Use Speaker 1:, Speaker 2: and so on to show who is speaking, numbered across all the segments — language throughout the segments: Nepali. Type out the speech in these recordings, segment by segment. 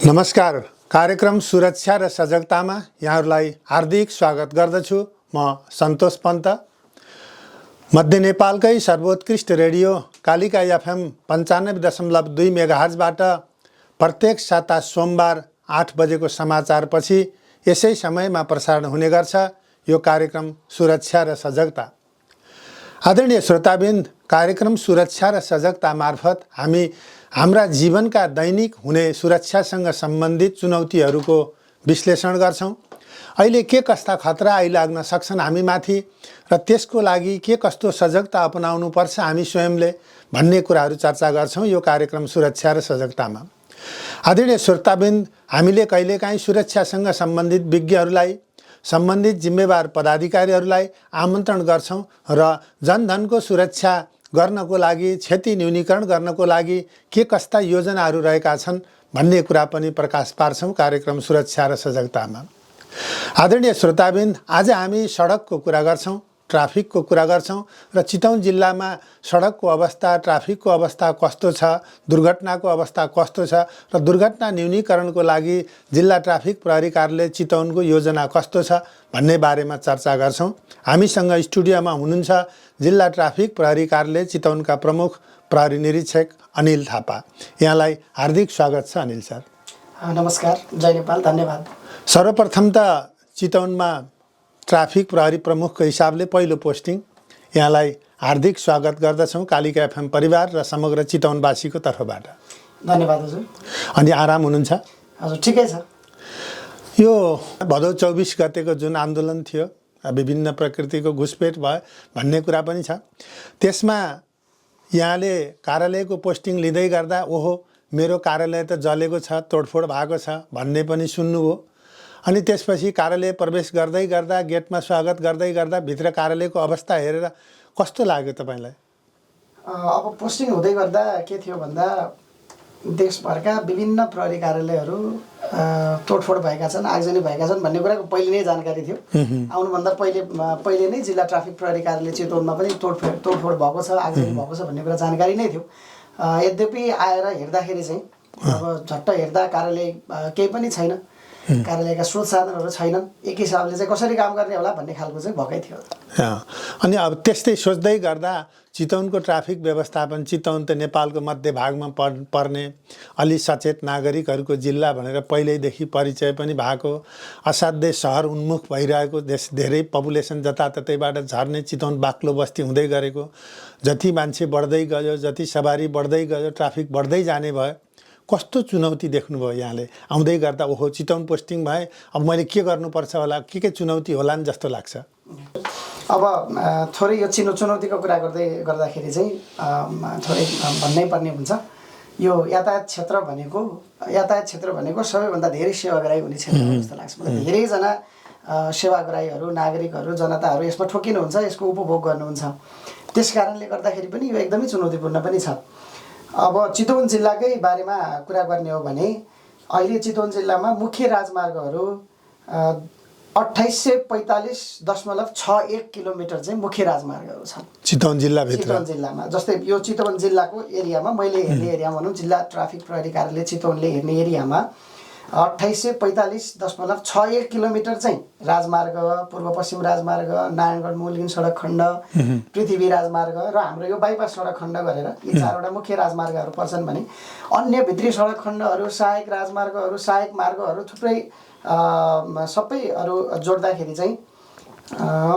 Speaker 1: नमस्कार। कार्यक्रम सुरक्षा र सजगतामा यहाँहरूलाई हार्दिक स्वागत गर्दछु। म सन्तोष पन्त। मध्य नेपालकै सर्वोत्कृष्ट रेडियो कालिका एफएम 95.2 मेगाहर्जबाट प्रत्येक साता सोमबार 8 बजेको समाचारपछि यसै समयमा प्रसारण हुने गर्छ यो कार्यक्रम सुरक्षा र सजगता। आदरणीय श्रोताबिन्द, कार्यक्रम सुरक्षा र सजगता मार्फत हामी हाम्रा जीवनका दैनिक हुने सुरक्षासँग सम्बन्धित चुनौतीहरूको विश्लेषण गर्छौं। अहिले के कस्ता खतरा आइलाग्न सक्छन् हामीमाथि र त्यसको लागि के कस्तो सजगता अपनाउनु पर्छ हामी स्वयंले भन्ने कुराहरू चर्चा गर्छौं यो कार्यक्रम सुरक्षा र सजगतामा। आदरणीय श्रोताबिन्द, हामीले कहिलेकाहीँ सुरक्षासँग सम्बन्धित विज्ञहरूलाई, सम्बन्धित जिम्मेवार पदाधिकारीहरूलाई आमन्त्रण गर्छौं र जनधनको सुरक्षा गर्नको लागि, क्षति न्यूनीकरण गर्नको लागि के कस्ता योजनाहरू रहेका छन् भन्ने कुरा पनि प्रकाश पार्छौं कार्यक्रम सुरक्षा र सजगतामा। आदरणीय श्रोताबिन्द, आज हामी सडकको कुरा गर्छौं, ट्राफिकको कुरा गर्छौं र चितवन जिल्लामा सडकको अवस्था, ट्राफिकको अवस्था कस्तो छ, दुर्घटनाको अवस्था कस्तो छ र दुर्घटना न्यूनीकरणको लागि जिल्ला ट्राफिक प्रहरी कार्यालय चितवनको योजना कस्तो छ भन्ने बारेमा चर्चा गर्छौं। हामीसँग स्टुडियोमा हुनुहुन्छ जिल्ला ट्राफिक प्रहरी कार्यालय चितवनका प्रमुख प्रहरी निरीक्षक अनिल थापा। यहाँलाई हार्दिक स्वागत छ अनिल सर।
Speaker 2: नमस्कार, जय नेपाल, धन्यवाद।
Speaker 1: सर्वप्रथम त चितवनमा ट्राफिक प्रहरी प्रमुखको हिसाबले पहिलो पोस्टिङ, यहाँलाई हार्दिक स्वागत गर्दछौँ कालिका एफएम परिवार र समग्र चितवनवासीको तर्फबाट।
Speaker 2: धन्यवाद हजुर।
Speaker 1: अनि आराम हुनुहुन्छ?
Speaker 2: हजुर, ठिकै छ।
Speaker 1: यो भदौ 24 गतेको जुन आन्दोलन थियो, विभिन्न प्रकृतिको घुसपेट भयो भन्ने कुरा पनि छ, त्यसमा यहाँले कार्यालयको पोस्टिङ लिँदै गर्दा ओहो मेरो कार्यालय त जलेको छ, तोडफोड भएको छ भन्ने पनि सुन्नुभयो। अनि त्यसपछि कार्यालय प्रवेश गर्दै गर्दा, गेटमा स्वागत गर्दै गर्दा भित्र कार्यालयको अवस्था हेरेर कस्तो लाग्यो तपाईँलाई?
Speaker 2: अब पोस्टिङ हुँदै गर्दा के थियो भन्दा देशभरका विभिन्न प्रहरी कार्यालयहरू तोडफोड भएका छन्, आगजनी भएका छन् भन्ने कुराको पहिले नै जानकारी थियो। आउनुभन्दा पहिले नै जिल्ला ट्राफिक प्रहरी कार्यालय चितवनमा पनि तोडफोड भएको छ, आगजनी भएको छ भन्ने कुरा जानकारी नै थियो। यद्यपि आएर हेर्दाखेरि चाहिँ अब झट्ट हेर्दा कार्यालय केही पनि छैन, कार्यालयका स्रोत साधनहरू छैनन्, एक हिसाबले चाहिँ कसरी काम गर्ने होला भन्ने खालको चाहिँ भएकै थियो।
Speaker 1: अनि अब त्यस्तै सोच्दै गर्दा चितवनको ट्राफिक व्यवस्थापन, चितवन त नेपालको मध्यभागमा पर्ने अलि सचेत नागरिकहरूको जिल्ला भनेर पहिल्यैदेखि परिचय पनि भएको, असाध्यै सहर उन्मुख भइरहेको, धेरै पपुलेसन जताततैबाट झर्ने, चितवन बाक्लो बस्ती हुँदै गरेको, जति मान्छे बढ्दै गयो, जति सवारी बढ्दै गयो, ट्राफिक बढ्दै जाने भयो, कस्तो चुनौती देख्नुभयो यहाँले? आउँदै गर्दा ओहो चितवन पोस्टिङ भए, अब मैले के गर्नुपर्छ होला, के चुनौती होलान् जस्तो लाग्छ?
Speaker 2: अब थोरै यो चुनौतीको कुरा गर्दाखेरि चाहिँ थोरै भन्नै पर्ने हुन्छ। यो यातायात क्षेत्र भनेको सबैभन्दा धेरै सेवाग्राही हुने क्षेत्र हो जस्तो लाग्छ मलाई। धेरैजना सेवाग्राहीहरू, नागरिकहरू, जनताहरू यसमा ठोकिनुहुन्छ, यसको उपभोग गर्नुहुन्छ। त्यस कारणले गर्दाखेरि पनि यो एकदमै चुनौतीपूर्ण पनि छ। अब चितवन जिल्लाकै बारेमा कुरा गर्ने हो भने अहिले चितवन जिल्लामा मुख्य राजमार्गहरू 2845.61 किलोमिटर चाहिँ मुख्य राजमार्गहरू छन्
Speaker 1: चितवन जिल्लाभित्र।
Speaker 2: चितवन जिल्लामा जस्तै यो चितवन जिल्लाको एरियामा, मैले हेर्ने एरिया भनौँ, जिल्ला ट्राफिक प्रहरी कार्यालय चितवनले हेर्ने एरियामा 2845.61 किलोमिटर चाहिँ राजमार्ग, पूर्व पश्चिम राजमार्ग, नारायणगढ मूलगिन सडक खण्ड, पृथ्वी राजमार्ग र हाम्रो यो बाइपास सडक खण्ड गरेर यी चारवटा मुख्य राजमार्गहरू पर्छन् भने अन्य भित्री सडक खण्डहरू, सहायक राजमार्गहरू, सहायक मार्गहरू थुप्रै सबैहरू जोड्दाखेरि चाहिँ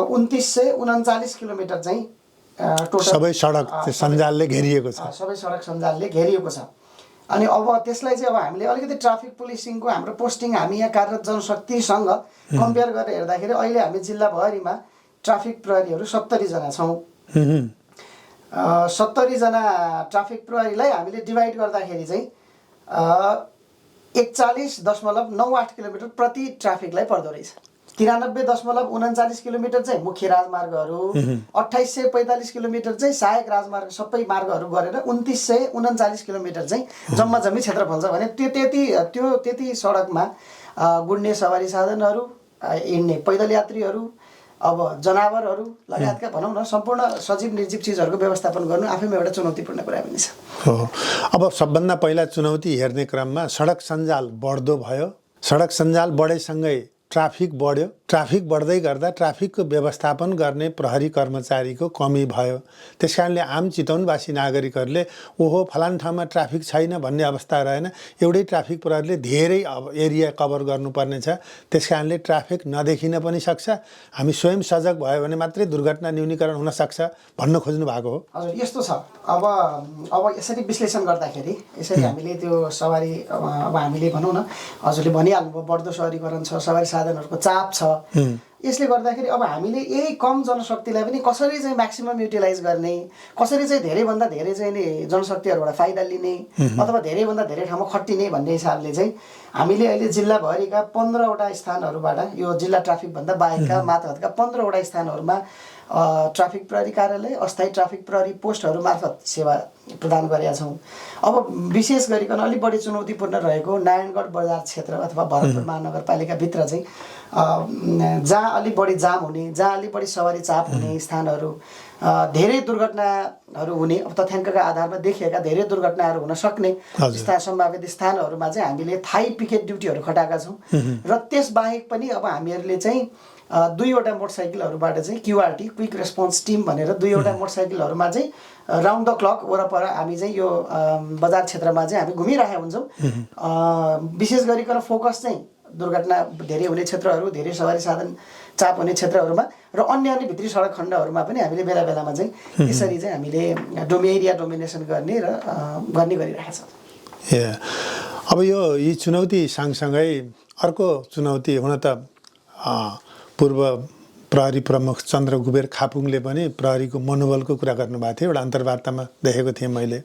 Speaker 2: 2939 किलोमिटर चाहिँ टोटल
Speaker 1: सबै सडक सञ्जालले घेरिएको छ।
Speaker 2: सबै सडक सञ्जालले घेरिएको छ। अनि अब त्यसलाई चाहिँ अब हामीले अलिकति ट्राफिक पुलिसिङको हाम्रो पोस्टिङ, हामी यहाँ कार्यरत जनशक्तिसँग कम्पेयर गरेर हेर्दाखेरि अहिले हामी जिल्लाभरिमा ट्राफिक प्रहरीहरू 70 जना छौँ। 70 जना ट्राफिक प्रहरीलाई हामीले डिभाइड गर्दाखेरि चाहिँ 41.98 किलोमिटर प्रति ट्राफिकलाई पर्दो रहेछ। 93.39 किलोमिटर चाहिँ मुख्य राजमार्गहरू, 2845 किलोमिटर चाहिँ सहायक राजमार्ग, सबै मार्गहरू गरेर 2939 किलोमिटर चाहिँ जम्मी क्षेत्रफल छ भने त्यति सडकमा गुड्ने सवारी साधनहरू, हिँड्ने पैदल यात्रीहरू अब जनावरहरू लगायतका भनौँ न सम्पूर्ण सजीव निर्जीव चिजहरूको व्यवस्थापन गर्नु आफैमा एउटा चुनौतीपूर्ण कुरा पनि छ।
Speaker 1: हो, अब सबभन्दा पहिला चुनौती हेर्ने क्रममा सडक सञ्जाल बढ्दो भयो। सडक सञ्जाल बढेसँगै ट्राफिक बढ्यो। ट्राफिक बढ्दै गर्दा ट्राफिकको व्यवस्थापन गर्ने प्रहरी कर्मचारीको कमी भयो। त्यसकारणले आम चितवनवासी नागरिकहरूले ओहो फलान ठाउँमा ट्राफिक छैन भन्ने अवस्था रहेन। एउटै ट्राफिक प्रहरीले धेरै एरिया कभर गर्नुपर्ने छ। त्यसकारणले ट्राफिक नदेखिन पनि सक्छ। हामी स्वयं सजग भयो भने मात्रै दुर्घटना न्यूनीकरण हुन सक्छ भन्न खोज्नु भएको हो।
Speaker 2: हजुर, यस्तो छ। अब यसरी विश्लेषण गर्दाखेरि यसरी हामीले त्यो सवारी अब हामीले भनौँ न, हजुरले भनिहाल्नुभयो बढ्दो सहरीकरण छ, सवारी साधनहरूको चाप छ। यसले गर्दाखेरि अब हामीले यही कम जनशक्तिलाई पनि कसरी चाहिँ म्याक्सिमम युटिलाइज गर्ने, कसरी चाहिँ धेरैभन्दा धेरै चाहिँ नि जनशक्तिहरूबाट फाइदा लिने अथवा धेरैभन्दा धेरै ठाउँमा खटिने भन्ने हिसाबले चाहिँ हामीले अहिले जिल्लाभरिका 15वटा स्थानहरूबाट यो जिल्ला ट्राफिकभन्दा बाहेकका मातहतका 15वटा स्थानहरूमा ट्राफिक प्रहरी कार्यालय, अस्थायी ट्राफिक प्रहरी पोस्टहरू मार्फत सेवा प्रदान गरेका छौँ। अब विशेष गरिकन अलिक बढी चुनौतीपूर्ण रहेको नारायणगढ बजार क्षेत्र अथवा भरतपुर महानगरपालिकाभित्र चाहिँ जहाँ अलिक बढी जाम हुने, जहाँ अलिक बढी सवारी चाप हुने स्थानहरू, धेरै दुर्घटनाहरू हुने, अब तथ्याङ्कका आधारमा देखिएका धेरै दुर्घटनाहरू हुन सक्ने सम्भावित स्थानहरूमा चाहिँ हामीले थाई पिकेट ड्युटीहरू खटाएका छौँ। र त्यसबाहेक पनि अब हामीहरूले चाहिँ 2वटा मोटरसाइकलहरूबाट चाहिँ क्युआरटी क्विक रेस्पोन्स टिम भनेर 2वटा मोटरसाइकलहरूमा चाहिँ राउन्ड द क्लक वरपर हामी चाहिँ यो बजार क्षेत्रमा चाहिँ हामी घुमिरहेका हुन्छौँ। विशेष गरिकन फोकस चाहिँ दुर्घटना धेरै हुने क्षेत्रहरू, धेरै सवारी साधन चाप हुने क्षेत्रहरूमा र अन्य भित्री सडक खण्डहरूमा पनि हामीले बेला बेलामा चाहिँ त्यसरी चाहिँ हामीले एरिया डोमिनेसन गर्ने र गरिरहेका छौँ।
Speaker 1: अब यी चुनौती सँगसँगै अर्को चुनौती हुन त पूर्व प्रहरी प्रमुख चन्द्र कुबेर खापुङले पनि प्रहरीको मनोबलको कुरा गर्नुभएको थियो। एउटा अन्तर्वार्तामा देखेको थिएँ मैले।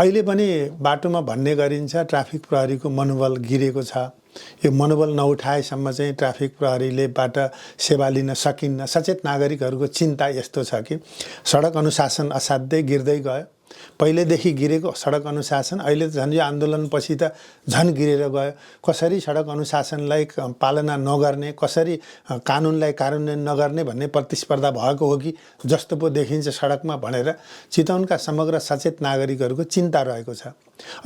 Speaker 1: अहिले पनि बाटोमा भन्ने गरिन्छ ट्राफिक प्रहरीको मनोबल गिरेको छ। यो मनोबल नउठाएसम्म चाहिँ ट्राफिक प्रहरीलेबाट सेवा लिन सकिन्न। सचेत नागरिकहरूको चिन्ता यस्तो छ कि सडक अनुशासन असाध्यै गिर्दै गयो। पहिलेदेखि गिरेको सडक अनुशासन अहिले झन् यो आन्दोलनपछि त झन् गिरेर गयो। कसरी सडक अनुशासनलाई पालना नगर्ने, कसरी कानुनलाई कार्यान्वयन नगर्ने भन्ने प्रतिस्पर्धा भएको हो कि जस्तो पो देखिन्छ सडकमा भनेर चितवनका समग्र सचेत नागरिकहरूको चिन्ता रहेको छ।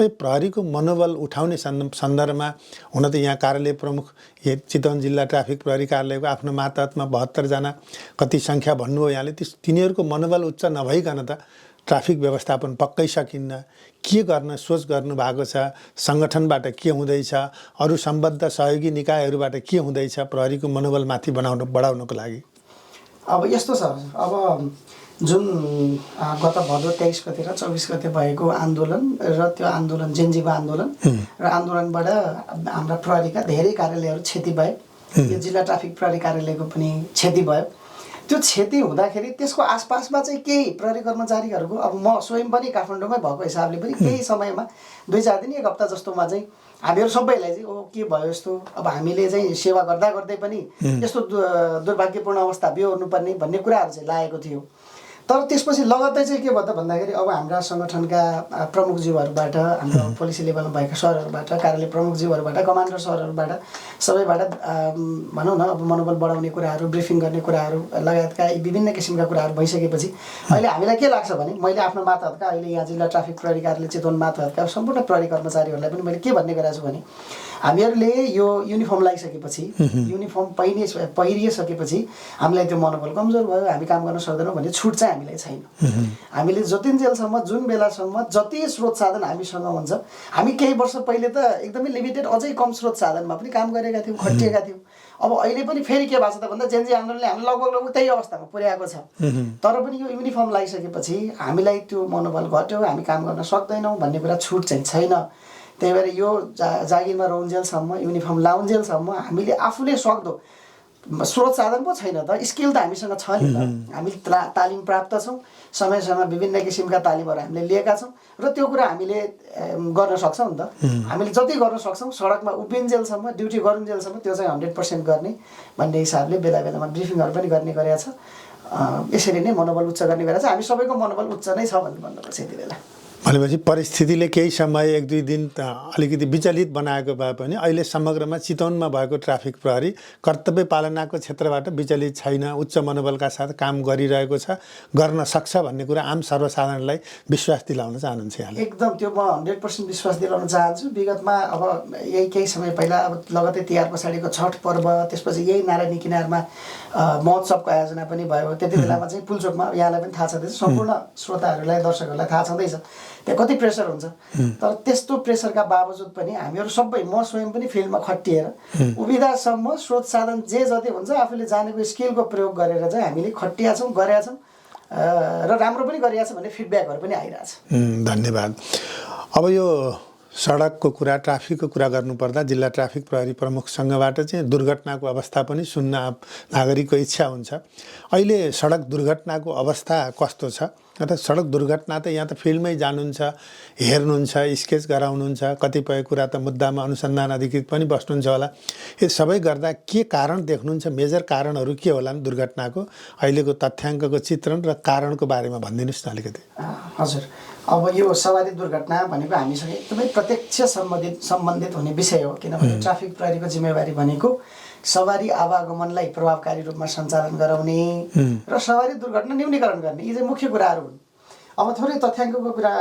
Speaker 1: अब प्रहरीको मनोबल उठाउने सन्दर्भमा हुन त यहाँ कार्यालय प्रमुख चितवन जिल्ला ट्राफिक प्रहरी कार्यालयको आफ्नो मातहतमा 72 जना कति सङ्ख्या भन्नुभयो यहाँले, तिनीहरूको मनोबल उच्च नभइकन त ट्राफिक व्यवस्थापन पक्कै सकिन्न। के गर्न सोच गर्नु भएको छ? सङ्गठनबाट के हुँदैछ? अरू सम्बद्ध सहयोगी निकायहरूबाट के हुँदैछ प्रहरीको मनोबल माथि बढाउनको लागि?
Speaker 2: अब यस्तो छ, अब जुन गत भदौ 23 गते र 24 गते भएको आन्दोलन र त्यो आन्दोलन जेन्जीको आन्दोलन र आन्दोलनबाट हाम्रा प्रहरीका धेरै कार्यालयहरू क्षति भए। यो जिल्ला ट्राफिक प्रहरी कार्यालयको पनि क्षति भयो। त्यो क्षति हुँदाखेरि त्यसको आसपासमा चाहिँ केही प्रहरी कर्मचारीहरूको, अब म स्वयं पनि काठमाडौँमै भएको हिसाबले पनि केही समयमा 2-4 दिन 1 हप्ता जस्तोमा चाहिँ हामीहरू सबैलाई चाहिँ ओ के भयो यस्तो, अब हामीले चाहिँ सेवा गर्दा गर्दै पनि यस्तो दुर्भाग्यपूर्ण अवस्था बेहोर्नुपर्ने भन्ने कुराहरू चाहिँ लागेको थियो। तर त्यसपछि लगत्तै चाहिँ के भयो त भन्दाखेरि अब हाम्रा सङ्गठनका प्रमुखज्यूहरूबाट, हाम्रो पोलिसी लेभलमा भएका सरहरूबाट, कार्यालय प्रमुखज्यूहरूबाट, कमान्डर सरहरूबाट सबैबाट भनौँ न अब मनोबल बढाउने कुराहरू, ब्रिफिङ गर्ने कुराहरू लगायतका विभिन्न किसिमका कुराहरू भइसकेपछि अहिले हामीलाई के लाग्छ भने मैले आफ्नो मातहतका अहिले यहाँ जिल्ला ट्राफिक प्रहरी कार्यालय चितवन मातहतका सम्पूर्ण प्रहरी कर्मचारीहरूलाई पनि मैले के भन्ने गरेको छु भने हामीहरूले यो युनिफर्म लगाइसकेपछि, युनिफर्म पहिरिसकेपछि हामीलाई त्यो मनोबल कमजोर भयो, हामी काम गर्न सक्दैनौँ भन्ने छुट चाहिँ हामीलाई छैन। हामीले जतिन्जेलसम्म जुन बेलासम्म जति स्रोत साधन हामीसँग हुन्छ, हामी केही वर्ष पहिले त एकदमै लिमिटेड अझै कम स्रोत साधनमा पनि काम गरेका थियौँ, खटिएका थियौँ। अब अहिले पनि फेरि के भएको छ त भन्दा जेन्जी आन्दोलनले हामीलाई लगभग त्यही अवस्थामा पुर्याएको छ। तर पनि यो युनिफर्म लगाइसकेपछि हामीलाई त्यो मनोबल घट्यो, हामी काम गर्न सक्दैनौँ भन्ने कुरा छुट चाहिँ छैन। त्यही भएर यो जागिरमा रहन्जेलसम्म, युनिफर्म लाउन्जेलसम्म हामीले आफूले सक्दो, स्रोत साधन पो छैन त, स्किल त हामीसँग छ नि त, हामी तालिम प्राप्त छौँ, समय समयमा विभिन्न किसिमका तालिमहरू हामीले लिएका छौँ र त्यो कुरा हामीले गर्न सक्छौँ नि त। हामीले जति गर्न सक्छौँ सडकमा उभिन्जेलसम्म, ड्युटी गरुन्जेलसम्म त्यो चाहिँ 100% गर्ने भन्ने हिसाबले बेला बेलामा ब्रिफिङहरू पनि गर्ने गरेका छ। यसरी नै मनोबल उच्च गर्ने गरेको छ। हामी सबैको मनोबल उच्च नै छ भन्नुपर्छ यति बेला।
Speaker 1: भनेपछि परिस्थितिले केही समय 1-2 दिन अलिकति विचलित बनाएको भए पनि अहिले समग्रमा चितवनमा भएको ट्राफिक प्रहरी कर्तव्य पालनाको क्षेत्रबाट विचलित छैन, उच्च मनोबलका साथ काम गरिरहेको छ, गर्न सक्छ भन्ने कुरा आम सर्वसाधारणलाई विश्वास दिलाउन चाहनुहुन्छ यहाँले?
Speaker 2: एकदम त्यो म 100% विश्वास दिलाउन चाहन्छु। विगतमा अब यही केही समय पहिला अब लगतै तिहार पछाडिको छठ पर्व, त्यसपछि यही नारायणी किनारमा महोत्सवको आयोजना पनि भयो। त्यति बेलामा चाहिँ पुलचोकमा यहाँलाई पनि थाहा छँदैछ, सम्पूर्ण श्रोताहरूलाई दर्शकहरूलाई थाहा छँदैछ त्यहाँ कति प्रेसर हुन्छ। तर त्यस्तो प्रेसरका बावजुद पनि हामीहरू सबै, म स्वयं पनि फिल्डमा खटिएर उभिदासम्म स्रोत साधन जे जति हुन्छ आफूले जानेको स्किलको प्रयोग गरेर चाहिँ हामीले खटिया छौँ, गरेका छौँ र राम्रो पनि गरिरहेछ भन्ने फिडब्याकहरू पनि आइरहेछ।
Speaker 1: धन्यवाद। अब यो सडकको कुरा, ट्राफिकको कुरा गर्नुपर्दा जिल्ला ट्राफिक प्रहरी प्रमुखसँगबाट चाहिँ दुर्घटनाको अवस्था पनि सुन्न नागरिकको इच्छा हुन्छ। अहिले सडक दुर्घटनाको अवस्था कस्तो छ? अर्थात् सडक दुर्घटना त यहाँ त फिल्डमै जानुहुन्छ, हेर्नुहुन्छ, स्केच गराउनुहुन्छ, कतिपय कुरा त मुद्दामा अनुसन्धान अधिकृत पनि बस्नुहुन्छ होला। यो सबै गर्दा के कारण देख्नुहुन्छ? मेजर कारणहरू के होलान् दुर्घटनाको? अहिलेको तथ्याङ्कको चित्रण र कारणको बारेमा भनिदिनुहोस् न अलिकति।
Speaker 2: हजुर, अब यो सवारी दुर्घटना भनेको हामीसँग एकदमै प्रत्यक्ष सम्बन्धित हुने विषय हो। किनभने ट्राफिक प्रहरीको जिम्मेवारी भनेको सवारी आवागमनलाई प्रभावकारी रूपमा सञ्चालन गराउने र सवारी दुर्घटना न्यूनीकरण गर्ने, यी चाहिँ मुख्य कुराहरू हुन्। अब थोरै तथ्याङ्कको कुरा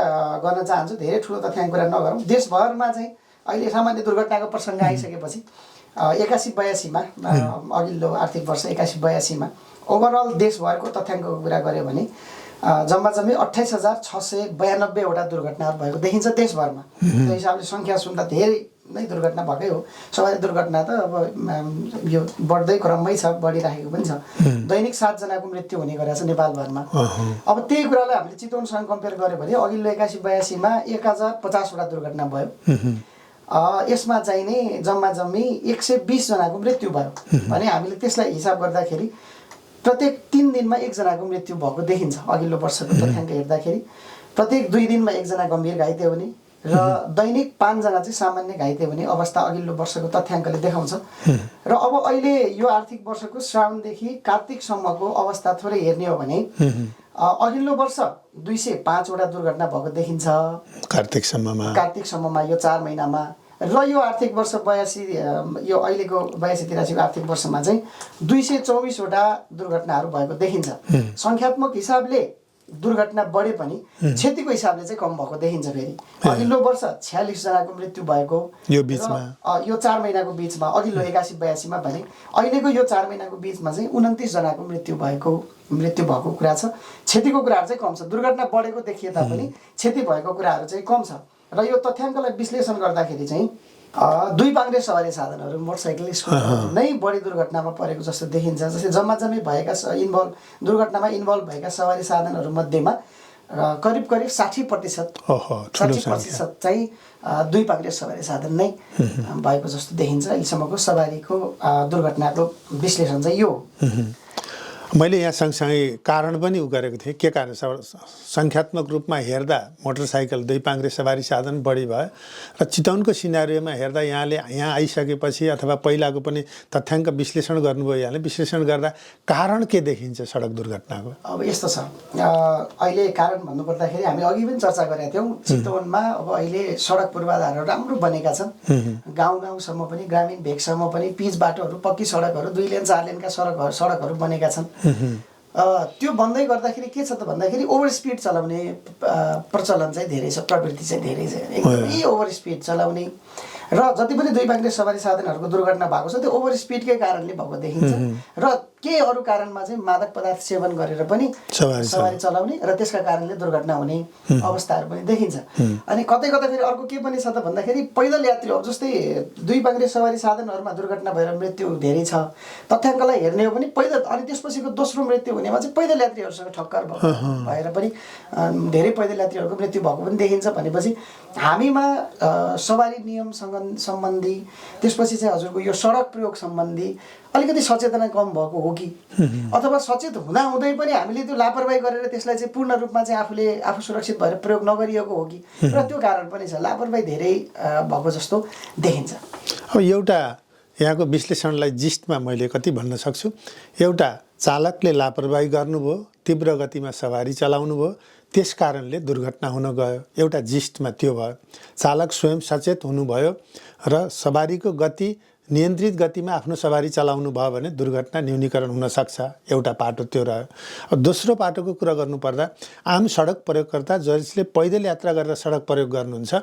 Speaker 2: गर्न चाहन्छु, धेरै ठुलो तथ्याङ्क कुरा नगरौँ। देशभरमा चाहिँ अहिले सामान्य दुर्घटनाको प्रसङ्ग आइसकेपछि 81-82मा अघिल्लो आर्थिक वर्ष 81-82मा ओभरअल देशभरको तथ्याङ्कको कुरा गऱ्यो भने जम्मा 28,692 वटा दुर्घटनाहरू भएको देखिन्छ देशभरमा। त्यो हिसाबले सङ्ख्या सुन्दा धेरै नै दुर्घटना भएकै हो। सवारी दुर्घटना त अब यो बढ्दै क्रममै छ, बढिराखेको पनि छ। दैनिक 7 जनाको मृत्यु हुने गरेको छ नेपालभरमा। अब त्यही कुरालाई हामीले चितवनसँग कम्पेयर गऱ्यो भने अघिल्लो 81-82मा 1050 वटा दुर्घटना भयो। यसमा चाहिँ नि जम्मी 120 जनाको मृत्यु भयो भने हामीले त्यसलाई हिसाब गर्दाखेरि प्रत्येक 3 दिनमा 1 जनाको मृत्यु भएको देखिन्छ। अघिल्लो वर्षको तथ्याङ्क हेर्दाखेरि प्रत्येक 2 दिनमा 1 जना गम्भीर घाइते हुने र दैनिक 5 जना चाहिँ सामान्य घाइते हुने अवस्था अघिल्लो वर्षको तथ्याङ्कले देखाउँछ। र अब अहिले यो आर्थिक वर्षको श्रावणदेखि कार्तिकसम्मको अवस्था थोरै हेर्ने हो भने अघिल्लो वर्ष 205 वटा दुर्घटना भएको देखिन्छ कार्तिकसम्ममा यो 4 महिनामा। र यो आर्थिक वर्ष 82 यो अहिलेको 82-83को आर्थिक वर्षमा चाहिँ 224 वटा दुर्घटनाहरू भएको देखिन्छ। सङ्ख्यात्मक हिसाबले दुर्घटना बढे पनि क्षतिको हिसाबले चाहिँ कम भएको देखिन्छ। फेरि अघिल्लो वर्ष 46 जनाको मृत्यु भएको यो 4 महिनाको बिचमा, अघिल्लो 81-82मा भने अहिलेको यो 4 महिनाको बिचमा चाहिँ 29 जनाको मृत्यु भएको कुरा छ। क्षतिको कुराहरू चाहिँ कम छ। दुर्घटना बढेको देखिए तापनि क्षति भएको कुराहरू चाहिँ कम छ। र यो तथ्याङ्कलाई विश्लेषण गर्दाखेरि चाहिँ 2 पाङ्ग्रे सवारी साधनहरू, मोटरसाइकल, स्कुटर नै बढी दुर्घटनामा परेको जस्तो देखिन्छ। जस्तै जम्मी भएका दुर्घटनामा इन्भल्भ भएका सवारी साधनहरू मध्येमा करिब 60% चाहिँ 2 पाङ्ग्रे सवारी साधन नै भएको जस्तो देखिन्छ। अहिलेसम्मको सवारीको दुर्घटनाको विश्लेषण चाहिँ यो हो।
Speaker 1: मैले यहाँ सँगसँगै कारण पनि गरेको थिएँ। के कारण? सङ्ख्यात्मक रूपमा हेर्दा मोटरसाइकल 2 पाङ्ग्रे सवारी साधन बढी भयो र चितवनको सिनारियोमा हेर्दा यहाँले यहाँ आइसकेपछि अथवा पहिलाको पनि तथ्याङ्क विश्लेषण गर्नुभयो। यहाँले विश्लेषण गर्दा कारण के देखिन्छ सडक दुर्घटनाको?
Speaker 2: अब यस्तो छ, अहिले कारण भन्नुपर्दाखेरि हामी अघि पनि चर्चा गरेका थियौँ। चितवनमा अब अहिले सडक पूर्वाधारहरू राम्रो बनेका छन्। गाउँसम्म पनि, ग्रामीण भेगसम्म पनि पिच बाटोहरू, पक्की सडकहरू, 2 लेन 4 लेनका सडकहरू बनेका छन्। त्यो भन्दै गर्दाखेरि के छ त भन्दाखेरि ओभर स्पिड चलाउने प्रचलन चाहिँ धेरै छ, प्रवृत्ति चाहिँ धेरै छ। एकदमै ओभर स्पिड चलाउने र जति पनि 2 पाङ्ग्रे सवारी साधनहरूको दुर्घटना भएको छ त्यो ओभर स्पिडकै कारणले भएको देखिन्छ। र केही अरू कारणमा चाहिँ मादक पदार्थ सेवन गरेर पनि सवारी चलाउने र त्यसका कारणले दुर्घटना हुने अवस्थाहरू पनि देखिन्छ। अनि कतै फेरि अर्को के पनि छ त भन्दाखेरि पैदल यात्रीहरू, जस्तै 2 पाङ्ग्रे सवारी साधनहरूमा दुर्घटना भएर मृत्यु धेरै छ तथ्याङ्कलाई हेर्ने हो भने पैदल, अनि त्यसपछिको दोस्रो मृत्यु हुनेमा चाहिँ पैदल यात्रीहरूसँग ठक्कर भएर पनि धेरै पैदल यात्रीहरूको मृत्यु भएको पनि देखिन्छ। भनेपछि हामीमा सवारी नियम सम्बन्धी, त्यसपछि चाहिँ हजुरको यो सडक प्रयोग सम्बन्धी अलिकति सचेतना कम भएको हो कि, अथवा सचेत हुँदै पनि हामीले त्यो लापरवाही गरेर त्यसलाई चाहिँ पूर्ण रूपमा चाहिँ आफू सुरक्षित भएर प्रयोग नगरिएको हो कि, र त्यो कारण पनि छ। लापरवाही धेरै भएको जस्तो देखिन्छ।
Speaker 1: अब एउटा यहाँको विश्लेषणलाई जिस्टमा मैले कति भन्न सक्छु, एउटा चालकले लापरवाही गर्नुभयो, तीव्र गतिमा सवारी चलाउनु भयो, त्यस कारणले दुर्घटना हुन गयो। एउटा जिस्टमा त्यो भयो। चालक स्वयं सचेत हुनुभयो र सवारीको गति नियन्त्रित गतिमा आफ्नो सवारी चलाउनु भयो भने दुर्घटना न्यूनीकरण हुन सक्छ। एउटा पाटो त्यो रह्यो। अब दोस्रो पाटोको कुरा गर्नुपर्दा आम सडक प्रयोगकर्ता जसले पैदल यात्रा गरेर सडक प्रयोग गर्नुहुन्छ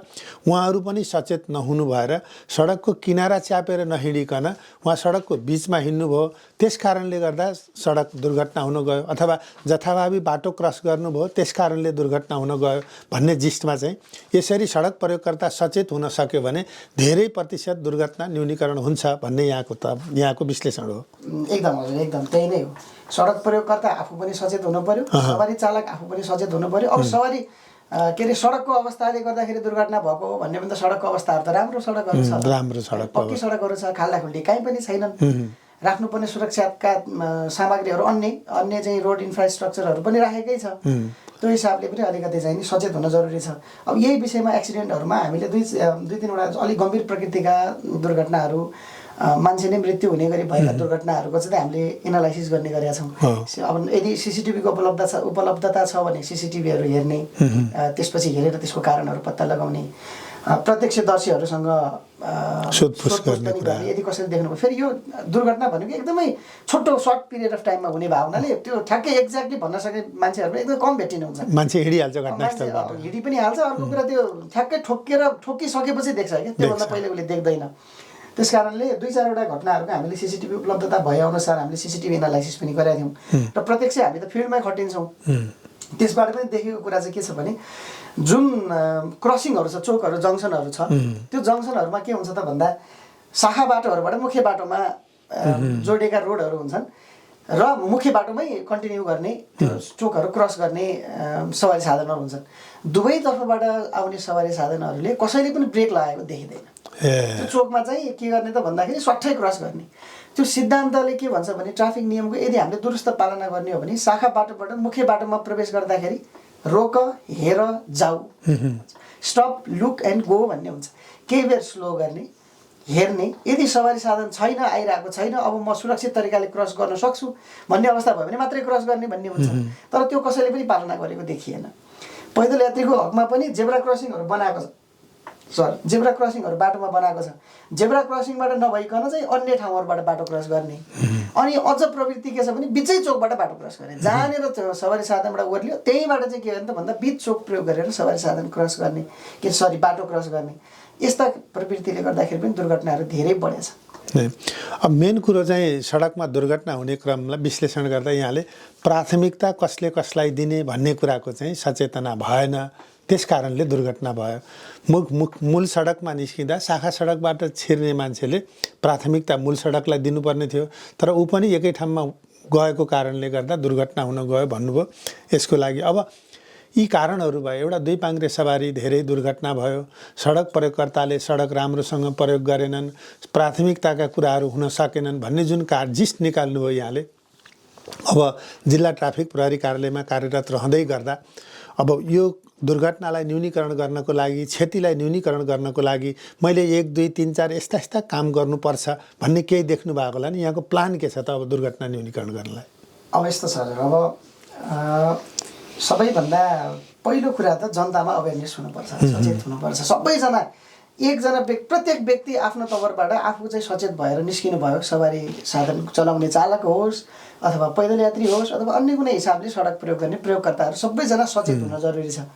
Speaker 1: उहाँहरू पनि सचेत नहुनु भएर सडकको किनारा च्यापेर नहिँडिकन उहाँ सडकको बिचमा हिँड्नुभयो। त्यस कारणले गर्दा सडक दुर्घटना हुन गयो अथवा जथाभावी बाटो क्रस गर्नुभयो त्यस कारणले दुर्घटना हुन गयो भन्ने जिस्टमा चाहिँ यसरी सडक प्रयोगकर्ता सचेत हुन सक्यो भने धेरै प्रतिशत दुर्घटना न्यूनीकरण हुन्छ भन्ने यहाँको विश्लेषण हो।
Speaker 2: एकदम हजुर, एकदम त्यही नै हो। सडक प्रयोगकर्ता आफू पनि सचेत हुनु पर्यो, सवारी चालक आफू पनि सचेत हुनु पर्यो। अब सवारी के अरे सडकको अवस्थाले गर्दाखेरि दुर्घटना भएको हो भन्ने भने त सडकको अवस्थाहरू त राम्रो सडकहरू छ,
Speaker 1: राम्रो सडक
Speaker 2: पक्की सडकहरू छ, खाल्डाखुल्डी काहीँ पनि छैनन्। राख्नुपर्ने सुरक्षाका सामग्रीहरू अन्य चाहिँ रोड इन्फ्रास्ट्रक्चरहरू पनि राखेकै छ। त्यो हिसाबले पनि अलिकति चाहिँ नि सचेत हुन जरुरी छ। अब यही विषयमा एक्सिडेन्टहरूमा हामीले दुई तीनवटा अलिक गम्भीर प्रकृतिका दुर्घटनाहरू, मान्छे नै मृत्यु हुने गरी भएका दुर्घटनाहरूको चाहिँ हामीले एनालाइसिस गर्ने गरेका छौँ। अब यदि सिसिटिभीको उपलब्धता छ भने सिसिटिभीहरू हेर्ने, त्यसपछि हेरेर त्यसको कारणहरू पत्ता लगाउने, प्रत्यक्षदर्शीहरूसँग
Speaker 1: सोधपुछ गर्ने,
Speaker 2: यदि कसैले देख्नुभयो। फेरि यो दुर्घटना भनेको एकदमै छोटो सर्ट पिरियड अफ टाइममा हुने भएको हुनाले त्यो ठ्याक्कै एक्ज्याक्टली भन्न सक्ने मान्छेहरू एकदमै कम भेटिनु हुन्छ।
Speaker 1: मान्छे हिँडिहाल्छ घटनास्थलबाट,
Speaker 2: हिँडि पनि हाल्छ। अर्को कुरा त्यो ठ्याक्कै ठोकिसकेपछि देख्छ क्या, त्योभन्दा पहिले उसले देख्दैन। त्यस कारणले दुई चारवटा घटनाहरूको हामीले सिसिटिभी उपलब्धता भएअनुसार हामीले सिसिटिभी एनालाइसिस पनि गरेका थियौँ र प्रत्यक्ष हामी त फिल्डमै खटिन्छौँ। त्यसबाट पनि देखेको कुरा चाहिँ के छ भने जुन क्रसिङहरू छ, चोकहरू, जङ्सनहरू छ, त्यो जङ्सनहरूमा के हुन्छ त भन्दा शाखा बाटोहरूबाट मुख्य बाटोमा जोडिएका रोडहरू हुन्छन् र मुख्य बाटोमै कन्टिन्यू गर्ने त्यो चोकहरू क्रस गर्ने सवारी साधनहरू हुन्छन्। दुवैतर्फबाट आउने सवारी साधनहरूले कसैले पनि ब्रेक लगाएको देखिँदैन। त्यो चोकमा चाहिँ के गर्ने त भन्दाखेरि सट्टै क्रस गर्ने। त्यो सिद्धान्तले के भन्छ भने ट्राफिक नियमको यदि हामीले दुरुस्त पालना गर्ने हो भने शाखा बाटोबाट मुख्य बाटोमा प्रवेश गर्दाखेरि रोक, हेर, जाऊ, स्टप, लुक एन्ड गो भन्ने हुन्छ। केही बेर स्लो गर्ने, हेर्ने, यदि सवारी साधन छैन, आइरहेको छैन, अब म सुरक्षित तरिकाले क्रस गर्न सक्छु भन्ने अवस्था भयो भने मात्रै क्रस गर्ने भन्ने हुन्छ। तर त्यो कसैले पनि पालना गरेको देखिएन। पैदल यात्रीको हकमा पनि जेब्रा क्रसिङहरू बनाएको छ, जेब्रा क्रसिङहरू बाटोमा बनाएको छ। जेब्रा क्रसिङबाट नभइकन चाहिँ अन्य ठाउँहरूबाट बाटो क्रस गर्ने। अनि अझ प्रवृत्ति के छ भने बिचै चोकबाट बाटो क्रस गर्ने। जहाँनिर सवारी साधनबाट ओर्लियो त्यहीँबाट चाहिँ के गर्ने त भन्दा बिच चोक प्रयोग गरेर सवारी साधन क्रस गर्ने, बाटो क्रस गर्ने। यस्ता प्रवृत्तिले गर्दाखेरि पनि दुर्घटनाहरू धेरै बढेछ।
Speaker 1: अब मेन कुरो चाहिँ सडकमा दुर्घटना हुने क्रमलाई विश्लेषण गर्दा यहाँले प्राथमिकता कसले कसलाई दिने भन्ने कुराको चाहिँ सचेतना भएन, त्यस कारणले दुर्घटना भयो। मूल सडकमा निस्किँदा शाखा सडकबाट छिर्ने मान्छेले प्राथमिकता मूल सडकलाई दिनुपर्ने थियो, तर ऊ पनि एकै ठाउँमा गएको कारणले गर्दा दुर्घटना हुन गयो भन्नुभयो। यसको लागि अब यी कारणहरू भयो। एउटा दुई पाङ्ग्रे सवारी धेरै दुर्घटना भयो, सडक प्रयोगकर्ताले सडक राम्रोसँग प्रयोग गरेनन्, प्राथमिकताका कुराहरू हुन सकेनन् भन्ने जुन जिस्ट निकाल्नुभयो यहाँले। अब जिल्ला ट्राफिक प्रहरी कार्यालयमा कार्यरत रहँदै गर्दा अब यो दुर्घटनालाई न्यूनीकरण गर्नको लागि, क्षतिलाई न्यूनीकरण गर्नको लागि मैले 1, 2, 3, 4 यस्ता काम गर्नुपर्छ भन्ने केही देख्नु भएको होला नि? यहाँको प्लान के छ त अब दुर्घटना न्यूनीकरण गर्नलाई?
Speaker 2: अब यस्तो छ, अब सबैभन्दा पहिलो कुरा त जनतामा अवेरनेस हुनुपर्छ, सचेत हुनुपर्छ। सबैजना प्रत्येक व्यक्ति आफ्नो तवरबाट आफू चाहिँ सचेत भएर निस्किनु भयो। सवारी साधन चलाउने चालक होस् अथवा पैदल यात्री होस् अथवा अन्य कुनै हिसाबले सडक प्रयोग गर्ने प्रयोगकर्ताहरू सबैजना सचेत हुन जरुरी छ।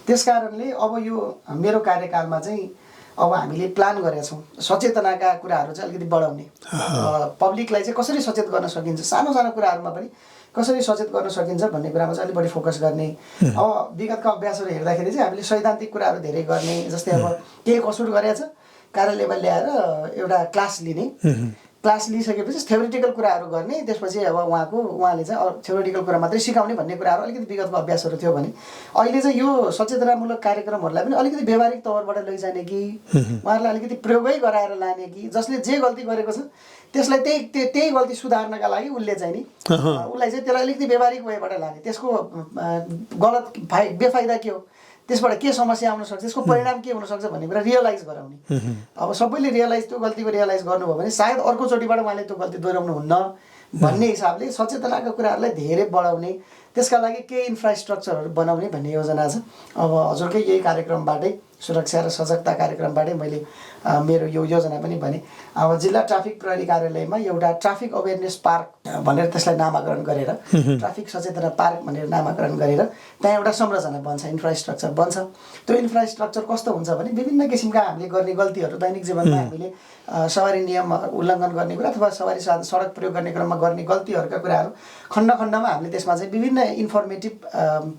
Speaker 2: त्यस कारणले अब यो मेरो कार्यकालमा चाहिँ अब हामीले प्लान गरेका छौँ सचेतनाका कुराहरू चाहिँ अलिकति बढाउने, पब्लिकलाई चाहिँ कसरी सचेत गर्न सकिन्छ, सानो सानो कुराहरूमा पनि कसरी सचेत गर्न सकिन्छ भन्ने कुरामा चाहिँ अलिक बढी फोकस गर्ने। अब विगतका अभ्यासहरू हेर्दाखेरि चाहिँ हामीले सैद्धान्तिक कुराहरू धेरै गर्ने। जस्तै अब केही कसुर गरेछ कार्यालयमा ल्याएर एउटा क्लास लिने, क्लास लिइसकेपछि थ्योरिटिकल कुराहरू गर्ने, त्यसपछि अब उहाँले चाहिँ थ्योरिटिकल कुरा मात्रै सिकाउने भन्ने कुराहरू अलिकति विगतको अभ्यासहरू थियो भने अहिले चाहिँ यो सचेतनामूलक कार्यक्रमहरूलाई पनि अलिकति व्यवहारिक तवरबाट लैजाने कि उहाँहरूलाई अलिकति प्रयोगै गराएर लाने कि जसले जे गल्ती गरेको छ त्यसलाई त्यही गल्ती सुधार्नका लागि उसले चाहिँ नि उसलाई चाहिँ त्यसलाई अलिकति व्यवहारिक वेबाट लाने, त्यसको गलत बेफाइदा के हो, त्यसबाट के समस्या आउन सक्छ, त्यसको परिणाम के हुन सक्छ भन्ने कुरा रियलाइज गराउने। अब सबैले त्यो गल्तीको रियलाइज गर्नुभयो भने सायद अर्कोचोटिबाट उहाँले त्यो गल्ती दोहोऱ्याउनु हुन्न भन्ने हिसाबले सचेतनाका कुराहरूलाई धेरै बढाउने, त्यसका लागि के इन्फ्रास्ट्रक्चरहरू बनाउने भन्ने योजना छ। अब हजुरकै यही कार्यक्रमबाटै सुरक्षा र सजगता कार्यक्रमबाटै मैले मेरो यो योजना पनि भने। अब जिल्ला ट्राफिक प्रहरी कार्यालयमा एउटा ट्राफिक अवेरनेस पार्क भनेर त्यसलाई नामाकरण गरेर, ट्राफिक सचेतना पार्क भनेर नामाकरण गरेर त्यहाँ एउटा संरचना बन्छ, इन्फ्रास्ट्रक्चर बन्छ। त्यो इन्फ्रास्ट्रक्चर कस्तो हुन्छ भने विभिन्न किसिमका हामीले गर्ने गल्तीहरू, दैनिक जीवनमा हामीले सवारी नियम उल्लङ्घन गर्ने कुरा अथवा सवारी साधन सडक प्रयोग गर्ने क्रममा गर्ने गल्तीहरूका कुराहरू खण्ड खण्डमा हामीले त्यसमा चाहिँ विभिन्न इन्फर्मेटिभ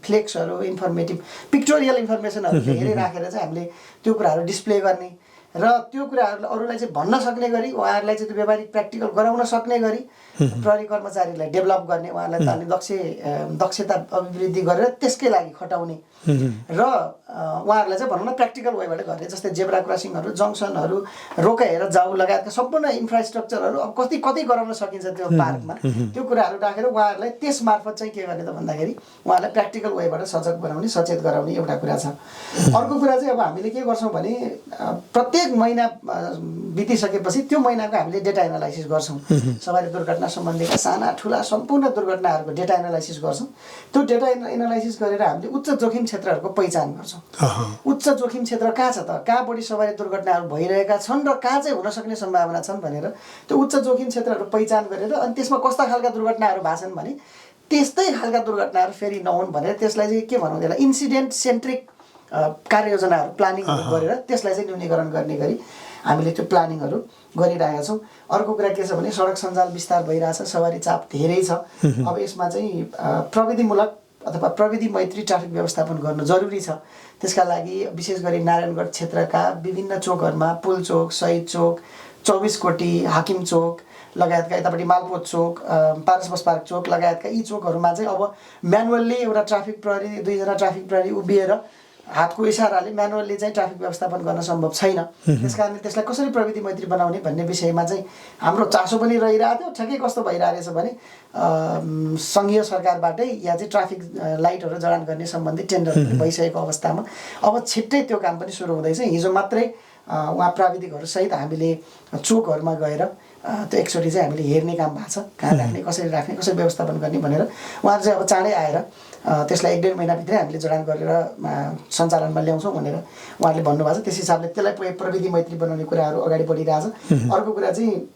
Speaker 2: फ्लेक्सहरू, इन्फर्मेटिभ पिक्टोरियल इन्फर्मेसनहरू धेरै राखेर चाहिँ हामीले त्यो कुराहरू डिस्प्ले गर्ने र त्यो कुराहरूलाई अरूलाई चाहिँ भन्न सक्ने गरी, उहाँहरूलाई चाहिँ त्यो व्यावहारिक प्र्याक्टिकल गराउन सक्ने गरी प्रहरी कर्मचारीलाई डेभलप गर्ने, उहाँहरूलाई तान्ने दक्षता अभिवृद्धि गरेर त्यसकै लागि खटाउने र उहाँहरूलाई चाहिँ भनौँ न प्र्याक्टिकल वेबाट गर्ने। जस्तै जेब्रा क्रसिङहरू, जङ्सनहरू, रोका हेर जाऊ लगायतका सम्पूर्ण इन्फ्रास्ट्रक्चरहरू अब कति गराउन सकिन्छ त्यो पार्कमा, त्यो कुराहरू राखेर उहाँहरूलाई त्यस मार्फत चाहिँ के गर्ने त भन्दाखेरि उहाँहरूलाई प्र्याक्टिकल वेबाट सजग बनाउने, सचेत गराउने एउटा कुरा छ। अर्को कुरा चाहिँ अब हामीले के गर्छौँ भने प्रत्येक महिना बितिसकेपछि त्यो महिनाको हामीले डेटा एनालाइसिस गर्छौँ। सवारी दुर्घटना सम्बन्धीका साना ठुला सम्पूर्ण दुर्घटनाहरूको डेटा एनालाइसिस गर्छौँ। त्यो डेटा एनालाइसिस गरेर हामीले उच्च जोखिम क्षेत्रहरूको पहिचान गर्छौँ। उच्च जोखिम क्षेत्र कहाँ छ त, कहाँ बढी सवारी दुर्घटनाहरू भइरहेका छन् र कहाँ चाहिँ हुन सक्ने सम्भावना छन् भनेर त्यो उच्च जोखिम क्षेत्रहरू पहिचान गरेर अनि त्यसमा कस्ता खालका दुर्घटनाहरू भएछन् भने त्यस्तै खालका दुर्घटनाहरू फेरि नहुन् भनेर त्यसलाई चाहिँ के भनौँ, त्यसलाई इन्सिडेन्ट सेन्ट्रिक कार्ययोजनाहरू प्लानिङहरू गरेर त्यसलाई चाहिँ न्यूनीकरण गर्ने गरी हामीले त्यो प्लानिङहरू गरिरहेका छौँ। अर्को कुरा के छ भने सडक सञ्जाल विस्तार भइरहेछ, सवारी चाप धेरै छ। अब यसमा चाहिँ प्रविधिमूलक अथवा प्रविधि मैत्री ट्राफिक व्यवस्थापन गर्नु जरुरी छ। त्यसका लागि विशेष गरी नारायणगढ क्षेत्रका विभिन्न चोकहरूमा पुल चोक, शहीद चोक, 24 कोटी, हाकिम चोक लगायतका, यतापट्टि मालपोत चोक, पारस बस पार्क चोक लगायतका यी चोकहरूमा चाहिँ अब म्यानुअल्ली एउटा ट्राफिक प्रहरी, 2 जना ट्राफिक प्रहरी उभिएर हातको इसाराले म्यानुअल्ली चाहिँ ट्राफिक व्यवस्थापन गर्न सम्भव छैन। त्यसकारणले त्यसलाई कसरी प्रविधि मैत्री बनाउने भन्ने विषयमा चाहिँ हाम्रो चासो पनि रहिरहेको थियो। ठ्याक्कै कस्तो भइरहेछ भने सङ्घीय सरकारबाटै यहाँ चाहिँ ट्राफिक लाइटहरू जडान गर्ने सम्बन्धी टेन्डर भइसकेको अवस्थामा अब छिट्टै त्यो काम पनि सुरु हुँदैछ। हिजो मात्रै उहाँ प्राविधिकहरूसहित हामीले चोकहरूमा गएर त्यो एकचोटि चाहिँ हामीले हेर्ने काम भएको छ, कहाँ राख्ने, कसरी व्यवस्थापन गर्ने भनेर। उहाँहरू चाहिँ अब चाँडै आएर त्यसलाई 1-1.5 महिनाभित्रै हामीले जडान गरेर सञ्चालनमा ल्याउँछौँ भनेर उहाँहरूले भन्नुभएको छ। त्यस हिसाबले त्यसलाई प्रविधि मैत्री बनाउने कुराहरू अगाडि बढिरहेछ। अर्को कुरा चाहिँ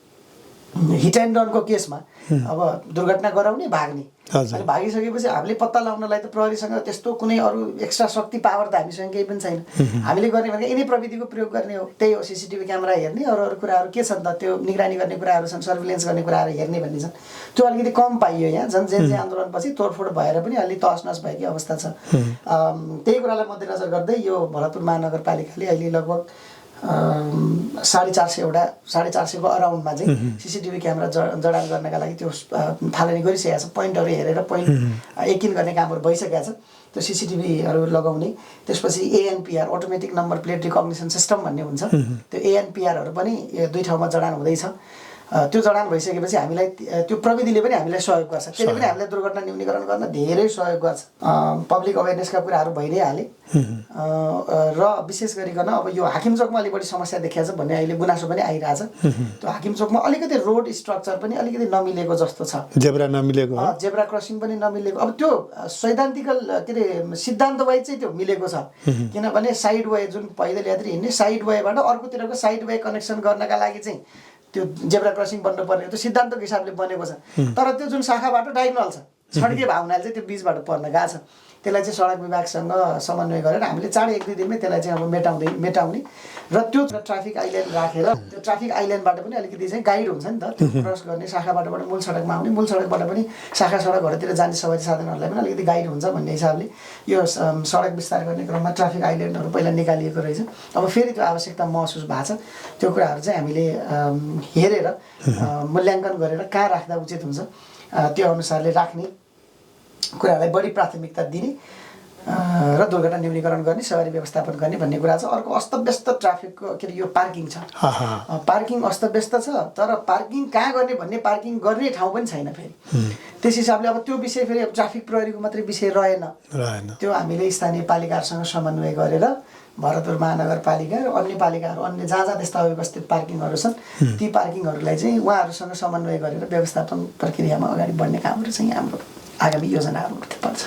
Speaker 2: हिट एन्ड रनको केसमा अब दुर्घटना गराउने, भाग्ने, अनि भागिसकेपछि हामीले पत्ता लगाउनलाई त प्रहरीसँग त्यस्तो कुनै अरू एक्स्ट्रा शक्ति पावर त हामीसँग केही पनि छैन। हामीले गर्ने भनेको यिनै प्रविधिको प्रयोग गर्ने हो, त्यही हो CCTV क्यामेरा हेर्ने, अरू कुराहरू के छन् त त्यो निगरानी गर्ने कुराहरू छन्, सर्भिलेन्स गर्ने कुराहरू हेर्ने भन्ने छन्। त्यो अलिकति कम पाइयो यहाँ। झन् जे आन्दोलनपछि तोडफोड भएर पनि अलि तहसनस भएकी अवस्था छ। त्यही कुरालाई मध्यनजर गर्दै यो भरतपुर महानगरपालिकाले अहिले लगभग 450 को अराउन्डमा चाहिँ CCTV क्यामेरा जडान गर्नका लागि त्यो थालनी गरिसकेको छ। पोइन्टहरू हेरेर पोइन्ट एकिन गर्ने कामहरू भइसकेको छ। त्यो CCTVहरू लगाउने, त्यसपछि ANPR automatic number plate recognition system भन्ने हुन्छ, त्यो ANPRहरू पनि 2 ठाउँमा जडान हुँदैछ। त्यो जडान भइसकेपछि हामीलाई त्यो प्रविधिले पनि हामीलाई सहयोग गर्छ। त्यसले पनि हामीलाई दुर्घटना न्यूनीकरण गर्न धेरै सहयोग गर्छ। पब्लिक अवेरनेसका कुराहरू भइ नै हाले र विशेष गरिकन अब यो हाकिम चोकमा अलि बढी समस्या देखिएको छ भन्ने अहिले गुनासो पनि आइरहेछ। त्यो हाकिम चोकमा अलिकति रोड स्ट्रक्चर पनि अलिकति नमिलेको जस्तो छ, जेब्रा नमिलेको, जेब्रा क्रसिङ पनि नमिलेको। अब त्यो सैद्धान्तिकल के अरे सिद्धान्त वाइज चाहिँ त्यो मिलेको छ, किनभने साइड वे जुन पैदल यात्री हिँड्ने साइड वेबाट अर्कोतिरको साइड वे कनेक्सन गर्नका लागि चाहिँ त्यो जेब्रा क्रसिङ बन्नुपर्ने त्यो सिद्धान्तको हिसाबले बनेको छ। तर त्यो जुन शाखा बाटो डायगोनल छ, सडकै भावनाले चाहिँ त्यो बिचबाट पर्न गएको छ। त्यसलाई चाहिँ सडक विभागसँग समन्वय गरेर हामीले चाँडै 1-2 दिनमै त्यसलाई चाहिँ अब मेटाउने र त्यो ट्राफिक आइल्यान्ड राखेर त्यो ट्राफिक आइल्यान्डबाट पनि अलिकति चाहिँ गाइड हुन्छ नि त, त्यो क्रस गर्ने शाखा बाटोबाट मूल सडकमा आउने, मूल सडकबाट पनि शाखा सडकहरूतिर जाने सवारी साधनहरूलाई पनि अलिकति गाइड हुन्छ भन्ने हिसाबले यो सडक विस्तार गर्ने क्रममा ट्राफिक आइल्यान्डहरू पहिला निकालिएको रहेछ। अब फेरि त्यो आवश्यकता महसुस भएको छ। त्यो कुराहरू चाहिँ हामीले हेरेर मूल्याङ्कन गरेर कहाँ राख्दा उचित हुन्छ त्यो अनुसारले राख्ने, कुरालाई बढी प्राथमिकता दिने र दुर्घटना न्यूनीकरण गर्ने, सवारी व्यवस्थापन गर्ने भन्ने कुरा छ। अर्को अस्तव्यस्त ट्राफिकको के अरे यो पार्किङ छ। पार्किङ अस्तव्यस्त छ, तर पार्किङ कहाँ गर्ने भन्ने पार्किङ गर्ने ठाउँ पनि छैन फेरि। त्यस हिसाबले अब त्यो विषय फेरि अब ट्राफिक प्रहरीको मात्रै विषय रहेन। त्यो हामीले स्थानीय पालिकाहरूसँग समन्वय गरेर भरतपुर महानगरपालिका र अन्य पालिकाहरू, अन्य जहाँ जहाँ त्यस्ता अव्यवस्थित पार्किङहरू छन् ती पार्किङहरूलाई चाहिँ उहाँहरूसँग समन्वय गरेर व्यवस्थापन प्रक्रियामा अगाडि बढ्ने कामहरू चाहिँ हाम्रो आगामी योजनाहरू पर्छ।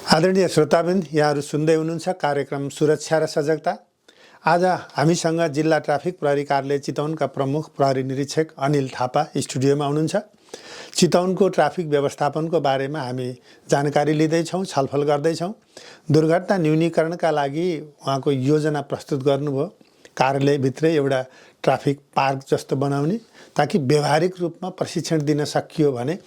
Speaker 1: आदरणीय श्रोताबिन, यहाँहरू सुन्दै हुनुहुन्छ कार्यक्रम सुरक्षा र सजगता। आज हामीसँग जिल्ला ट्राफिक प्रहरी कार्यालय चितवनका प्रमुख प्रहरी निरीक्षक अनिल थापा स्टुडियोमा हुनुहुन्छ। चितवनको ट्राफिक व्यवस्थापनको बारेमा हामी जानकारी लिँदैछौँ, छलफल गर्दैछौँ। दुर्घटना न्यूनीकरणका लागि उहाँको योजना प्रस्तुत गर्नुभयो, कार्यालयभित्रै एउटा ट्राफिक पार्क जस्तो बनाउने, ताकि व्यावहारिक रूपमा प्रशिक्षण दिन सकियो भने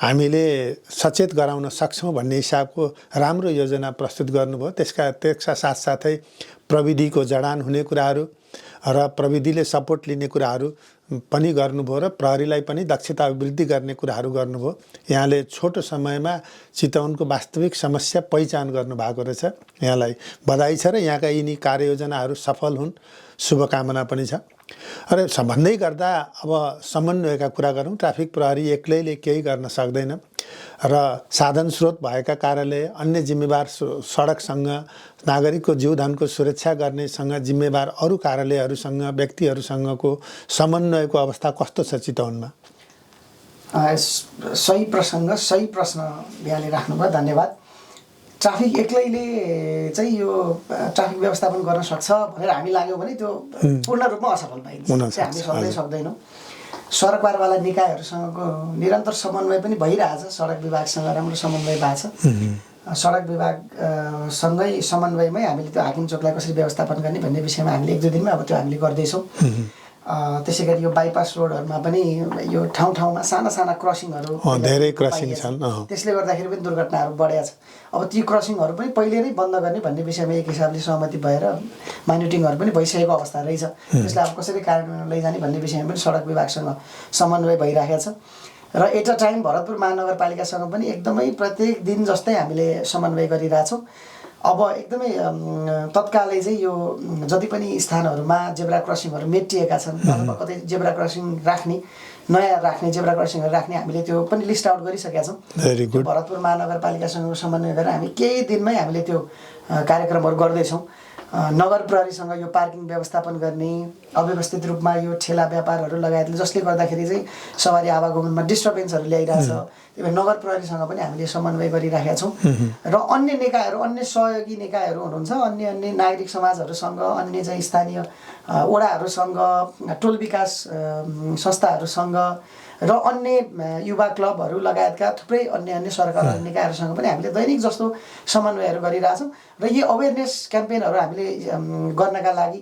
Speaker 1: हामीले सचेत गराउन सक्छौँ भन्ने हिसाबको राम्रो योजना प्रस्तुत गर्नुभयो। त्यसका साथसाथै प्रविधिको जडान हुने कुराहरू र प्रविधिले सपोर्ट लिने कुराहरू पनि गर्नुभयो र प्रहरीलाई पनि दक्षता वृद्धि गर्ने कुराहरू गर्नुभयो। यहाँले छोटो समयमा चितवनको वास्तविक समस्या पहिचान गर्नुभएको रहेछ। यहाँलाई बधाई छ र यहाँका यिनी कार्ययोजनाहरू सफल हुन्, शुभकामना पनि छ। र भन्दै गर्दा अब समन्वयका कुरा गरौँ। ट्राफिक प्रहरी एक्लैले केही गर्न सक्दैन र साधन स्रोत भएका कार्यालय, अन्य जिम्मेवार सडकसँग, नागरिकको जीवधनको सुरक्षा गर्नेसँग जिम्मेवार अरू कार्यालयहरूसँग, व्यक्तिहरूसँगको समन्वयको अवस्था कस्तो छ चितवनमा?
Speaker 2: सही प्रसङ्ग, सही प्रश्न यहाँले राख्नुभयो, धन्यवाद। ट्राफिक एक्लैले चाहिँ यो ट्राफिक व्यवस्थापन गर्न सक्छ भनेर हामी लाग्यौँ भने त्यो पूर्ण रूपमा असफल पाइन्छ। हामी सक्दै सक्दैनौँ। सडक पारवाला निकायहरूसँगको निरन्तर समन्वय पनि भइरहेछ। सडक विभागसँग राम्रो समन्वय भएको छ। सडक विभागसँगै समन्वयमै हामीले त्यो हाकिम चोकलाई कसरी व्यवस्थापन गर्ने भन्ने विषयमा हामीले 1-2 दिनमा अब त्यो हामीले गर्दैछौँ। त्यसै गरी यो बाइपास रोडहरूमा पनि यो ठाउँ-ठाउँमा साना क्रसिङहरू
Speaker 1: धेरै क्रसिङ छन्,
Speaker 2: त्यसले गर्दाखेरि पनि दुर्घटनाहरू बढेको छ। अब ती क्रसिङहरू पनि पहिले नै बन्द गर्ने भन्ने विषयमा एक हिसाबले सहमति भएर माइनिटिङहरू पनि भइसकेको अवस्था रहेछ। त्यसलाई अब कसरी कार्यान्वयन लैजाने भन्ने विषयमा पनि सडक विभागसँग समन्वय भइरहेको छ। र एट अ टाइम भरतपुर महानगरपालिकासँग पनि एकदमै प्रत्येक दिन जस्तै हामीले समन्वय गरिरहेछौँ। अब एकदमै तत्कालै चाहिँ यो जति पनि स्थानहरूमा जेब्रा क्रसिङहरू मेटिएका छन् अथवा कतै जेब्रा क्रसिङ राख्ने, नयाँ राख्ने जेब्रा क्रसिङहरू राख्ने हामीले त्यो पनि लिस्ट आउट गरिसकेका छौँ। भरतपुर महानगरपालिकासँग समन्वय गरेर हामी केही दिनमै हामीले त्यो कार्यक्रमहरू गर्दैछौँ। नगर प्रहरीसँग यो पार्किङ व्यवस्थापन गर्ने, अव्यवस्थित रूपमा यो ठेला व्यापारहरू लगायतले जसले गर्दाखेरि चाहिँ सवारी आवागमनमा डिस्टर्बेन्सहरू ल्याइरहेछ, त्यही भएर नगर प्रहरीसँग पनि हामीले समन्वय गरिराखेका छौँ। र अन्य निकायहरू, अन्य सहयोगी निकायहरू हुनुहुन्छ, अन्य नागरिक समाजहरूसँग, अन्य चाहिँ स्थानीय वडाहरूसँग, टोल विकास संस्थाहरूसँग र अन्य युवा क्लबहरू लगायतका थुप्रै अन्य सरकारी निकायहरूसँग पनि हामीले दैनिक जस्तो समन्वयहरू गरिरहेछौँ। र यी अवेरनेस क्याम्पेनहरू हामीले गर्नका लागि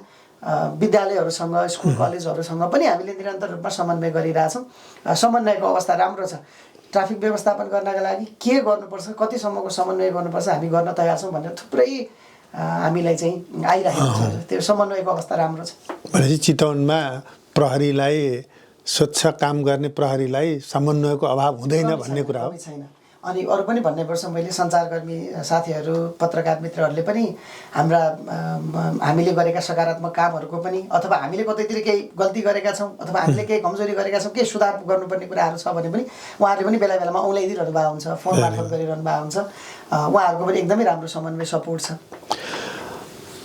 Speaker 2: विद्यालयहरूसँग, स्कुल कलेजहरूसँग पनि हामीले निरन्तर रूपमा समन्वय गरिरहेछौँ। समन्वयको अवस्था राम्रो छ। ट्राफिक व्यवस्थापन गर्नका लागि के गर्नुपर्छ, कतिसम्मको समन्वय गर्नुपर्छ, हामी गर्न तयार छौँ भनेर थुप्रै हामीलाई चाहिँ आइरहेको छ। त्यो समन्वयको अवस्था राम्रो छ।
Speaker 1: भनेपछि चितवनमा प्रहरीलाई, स्वच्छ काम गर्ने प्रहरीलाई समन्वयको अभाव हुँदैन भन्ने कुरा हो।
Speaker 2: छैन। अनि अरू पनि भन्नुपर्छ, मैले सञ्चारकर्मी साथीहरू, पत्रकार मित्रहरूले पनि हामीले गरेका सकारात्मक कामहरूको पनि, अथवा हामीले कतैतिर केही गल्ती गरेका छौँ अथवा हामीले केही कमजोरी गरेका छौँ, केही सुधार गर्नुपर्ने कुराहरू छ भने पनि उहाँहरूले पनि बेला बेलामा औँल्याइदिइरहनु भएको हुन्छ, फोन मार्फत गरिरहनु भएको हुन्छ। उहाँहरूको पनि एकदमै राम्रो समन्वय सपोर्ट छ।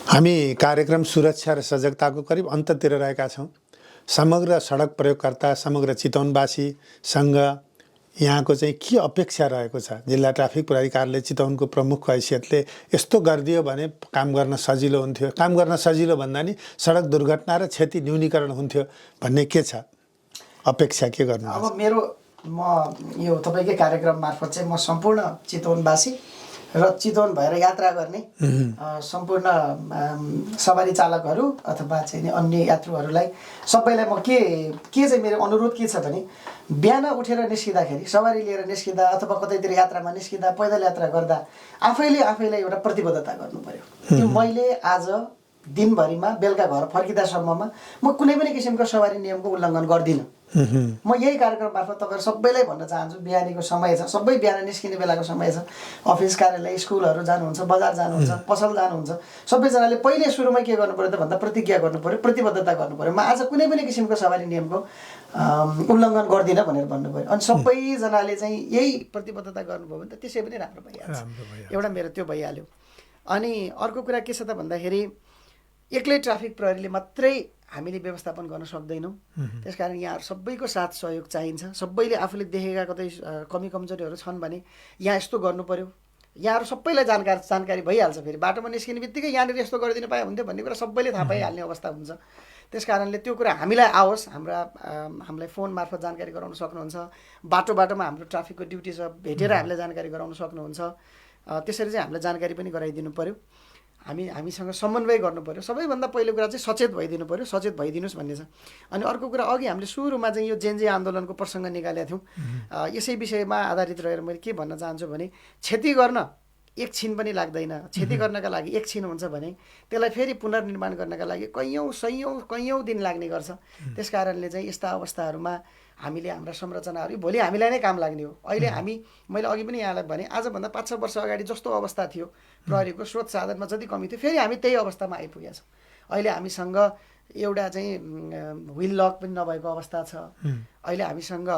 Speaker 1: हामी कार्यक्रम सुरक्षा र सजगताको करिब अन्ततिर रहेका छौँ। समग्र सडक प्रयोगकर्ता, समग्र चितवनवासीसँग यहाँको चाहिँ के अपेक्षा रहेको छ? जिल्ला ट्राफिक प्रहरी कार्यालय चितवनको प्रमुखको हैसियतले यस्तो गरिदियो भने काम गर्न सजिलो हुन्थ्यो, काम गर्न सजिलो भन्दा नि सडक दुर्घटना र क्षति न्यूनीकरण हुन्थ्यो भन्ने के छ अपेक्षा? के गर्नु?
Speaker 2: अब म यो तपाईँकै कार्यक्रम मार्फत चाहिँ म सम्पूर्ण चितवनवासी र चितवन भएर यात्रा गर्ने सम्पूर्ण सवारी चालकहरू अथवा चाहिँ अन्य यात्रुहरूलाई सबैलाई म के चाहिँ मेरो अनुरोध के छ भने, बिहान उठेर निस्किँदाखेरि, सवारी लिएर निस्किँदा अथवा कतैतिर यात्रामा निस्किँदा, पैदल यात्रा गर्दा आफैलाई एउटा प्रतिबद्धता गर्नु पर्यो। त्यो मैले आज दिनभरिमा बेलुका घर फर्किँदासम्ममा म कुनै पनि किसिमको सवारी नियमको उल्लङ्घन गर्दिनँ। म यही कार्यक्रम मार्फत तपाईँहरू सबैलाई भन्न चाहन्छु, बिहानीको समय छ, सबै बिहान निस्किने बेलाको समय छ, अफिस कार्यालय स्कुलहरू जानुहुन्छ, बजार जानुहुन्छ, पसल जानुहुन्छ, सबैजनाले पहिले सुरुमै के गर्नु पर्यो त भन्दा प्रतिज्ञा गर्नु पर्यो, प्रतिबद्धता गर्नु पर्यो। म आज कुनै पनि किसिमको सवारी नियमको उल्लङ्घन गर्दिनँ भनेर भन्नु पर्यो। अनि सबैजनाले चाहिँ यही प्रतिबद्धता गर्नुभयो भने त त्यसै पनि राम्रो भइहाल्छ। एउटा मेरो त्यो भइहाल्यो। अनि अर्को कुरा के छ त भन्दाखेरि, एक्लै ट्राफिक प्रहरीले मात्रै हामीले व्यवस्थापन गर्न सक्दैनौँ। त्यसकारण यहाँहरू सबैको साथ सहयोग चाहिन्छ। सबैले आफूले देखेका कतै कमी कमजोरीहरू छन् भने यहाँ यस्तो गर्नु पर्यो, यहाँहरू सबैलाई जानकारी भइहाल्छ। फेरि बाटोमा निस्किने बित्तिकै यहाँनिर यस्तो गरिदिनु पायो हुन्थ्यो भन्ने कुरा सबैले थाहा पाइहाल्ने अवस्था हुन्छ। त्यस कारणले त्यो कुरा हामीलाई आओस्, हामीलाई फोन मार्फत जानकारी गराउन सक्नुहुन्छ। बाटोमा हाम्रो ट्राफिकको ड्युटी छ, भेटेर हामीलाई जानकारी गराउन सक्नुहुन्छ। त्यसरी चाहिँ हामीलाई जानकारी पनि गराइदिनु पर्यो। हामीसँग समन्वय गर्नु पर्यो। सबैभन्दा पहिलो कुरा चाहिँ सचेत भइदिनु पर्यो, सचेत भइदिनुहोस् भन्ने छ। अनि अर्को कुरा, अघि हामीले सुरुमा चाहिँ यो जेनजी आन्दोलनको प्रसङ्ग निकालेका थियौँ। यसै विषयमा आधारित रहेर मैले के भन्न चाहन्छु भने क्षति गर्न एकछिन पनि लाग्दैन। क्षति गर्नका लागि एकछिन हुन्छ भने त्यसलाई फेरि पुनर्निर्माण गर्नका लागि कैयौँ दिन लाग्ने गर्छ। त्यस कारणले चाहिँ यस्ता अवस्थाहरूमा हामीले हाम्रा संरचनाहरू भोलि हामीलाई नै काम लाग्ने हो। अहिले मैले अघि पनि यहाँलाई भने आजभन्दा 5-6 वर्ष अगाडि जस्तो अवस्था थियो, प्रहरीको स्रोत साधनमा जति कमी थियो, फेरि हामी त्यही अवस्थामा आइपुगेका छौँ। अहिले हामीसँग एउटा चाहिँ व्हिल लक पनि नभएको अवस्था छ। अहिले हामीसँग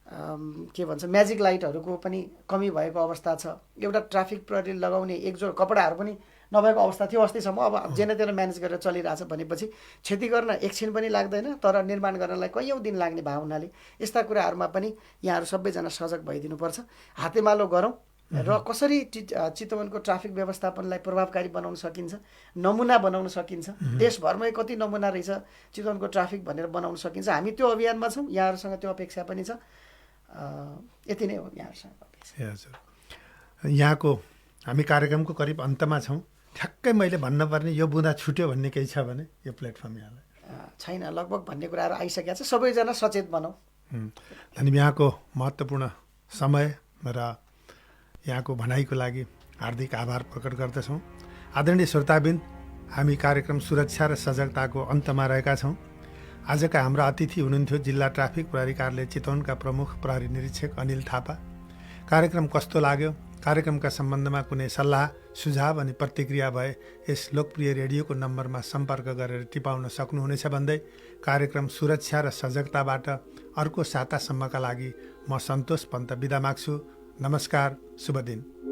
Speaker 2: के भन्छ म्याजिक लाइटहरूको पनि कमी भएको अवस्था छ। एउटा ट्राफिक प्रहरी लगाउने एक जोड कपडाहरू पनि नभएको अवस्था थियो अस्तिसम्म। अब जेन तेन म्यानेज गरेर चलिरहेछ भनेपछि क्षति गर्न एकछिन पनि लाग्दैन, तर निर्माण गर्नलाई कैयौँ दिन लाग्ने भए हुनाले यस्ता कुराहरूमा पनि यहाँहरू सबैजना सजग भइदिनुपर्छ। हातेमालो गरौँ र कसरी चितवनको ट्राफिक व्यवस्थापनलाई प्रभावकारी बनाउन सकिन्छ, नमुना बनाउन सकिन्छ। देशभरमै कति नमुना रहेछ चितवनको ट्राफिक भनेर बनाउन सकिन्छ। हामी त्यो अभियानमा छौँ, यहाँहरूसँग त्यो अपेक्षा पनि छ। यति नै हो यहाँहरूसँग अपेक्षा।
Speaker 1: हजुर, यहाँको हामी कार्यक्रमको करिब अन्तमा छौँ। ठ्याक्कै मैले भन्नुपर्ने यो बुँदा छुट्यो भन्ने केही छ भने यो प्लेटफर्म यहाँलाई
Speaker 2: छैन। लगभग भन्ने कुराहरू आइसकेका छ। सबैजना सचेत बनाऊ।
Speaker 1: धन्यवाद। यहाँको महत्त्वपूर्ण समय र यहाँको भनाइको लागि हार्दिक आभार प्रकट गर्दछौँ। आदरणीय श्रोताबिन, हामी कार्यक्रम सुरक्षा र सजगताको अन्तमा रहेका छौँ। आजका हाम्रा अतिथि हुनुहुन्थ्यो जिल्ला ट्राफिक प्रहरी कार्यालय चितवनका प्रमुख प्रहरी निरीक्षक अनिल थापा। कार्यक्रम कस्तो लाग्यो, कार्यक्रमका सम्बन्धमा कुनै सल्लाह सुझाव अनि प्रतिक्रिया भए यस लोकप्रिय रेडियोको नम्बरमा सम्पर्क गरेर टिपाउन सक्नुहुनेछ भन्दै कार्यक्रम सुरक्षा र सजगताबाट अर्को सातासम्मका लागि म सन्तोष पन्त बिदा माग्छु। नमस्कार, शुभ दिन।